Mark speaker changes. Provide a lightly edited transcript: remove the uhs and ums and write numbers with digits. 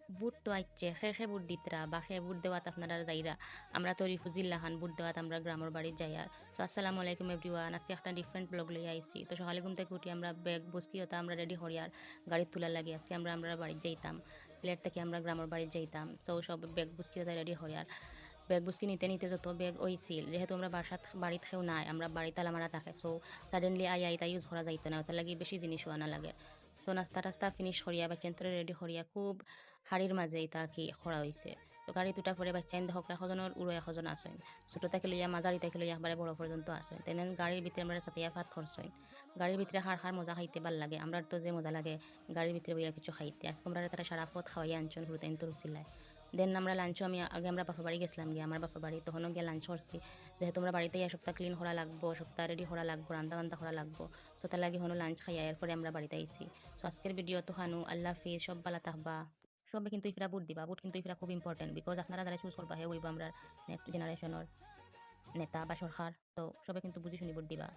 Speaker 1: বুট তো আইচ্ছে খে বুট দিতরা বা খে বুট দেওয়াত আপনারা যাইরা আমরা তো রিফুজিল্লা খান বুট দেওয়াত আমরা গ্রামের বাড়ির যাই আর সো আসসালামু আলাইকুম এভরিওয়ান আজকে একটা ডিফারেন্ট ব্লগ লইয়া আইছি তো সকালে ঘুম থেকে উঠি আমরা ব্যাগ বস্তি হতা আমরা রেডি হই আর গাড়ি তোলার লাগে আজকে আমরা বাড়ির যাইতাম সিলেট থেকে আমরা গ্রামের বাড়ির যাইতাম সো সব ব্যাগ বস্তি হতা রেডি হই আর ব্যাগ বুসকি নিতে নিতে যত ব্যাগ ওইছিল যেহেতু আমরা বাড়িত খেও নাই আমরা বাড়ি তালা মারা থাকে সো সাডেনলি আইতা ইউজ করা যাইতো না ওটা লাগি বেশি জিনিসও আনা লাগে সো নাস্তা টাস্তা ফিনিশ করিয়া বাচ্চান্তরে রেডি করিয়া খুব হাড়ির মাঝে ইতা কি খরা হয়েছে তো গাড়ি দুটা পরে বাচ্চাইন দেখক এখজনের উড়ো এখজন আসেন ছোটো তাকে লইয়া মাঝারি তাকে লইয়া একবারে বড় পর্যন্ত আসেন তেনে গাড়ির ভিতরে আমরা চাপিয়া ভাত খরচইন গাড়ির ভিতরে হার মজা খাইতে ভাল লাগে আমরা তো যে মজা লাগে গাড়ির ভিতরে বইয়া কিছু খাইতে আজকে আমরা তারা সারা পথ খাওয়াইয়া আনছেন হুরুতাইন তো রুচিলায় দেন আমরা লাঞ্চও আমি আগে আমরা বাপা বাড়ি গেছিলাম গিয়ে আমার বাপা বাড়ি তখনও গিয়ে লাঞ্চ করছি যেহেতু আমরা বাড়িতে এই সপ্তাহ ক্লিন করা লাগবো সপ্তাহ রেডি করা লাগবো রান্না বান্না করা লাগবো সো তার লাগে হনো লাঞ্চ খাইয়া এরপরে আমরা বাড়িতে আইছি সো আজকের ভিডিও তো খানু আল্লাহ হাফিজ সব বালা থাকবা সবে কিন্তু ইফরা বুট দিবা বুট কিন্তু ইফরা খুব ইম্পর্টেন্ট বিকজ আপনারা যারা চুজ করবা হে হইব আমরা নেক্সট জেনারেশনের নেতা বা সরকার তো সবে কিন্তু বুঝি শুনি বুট দিবা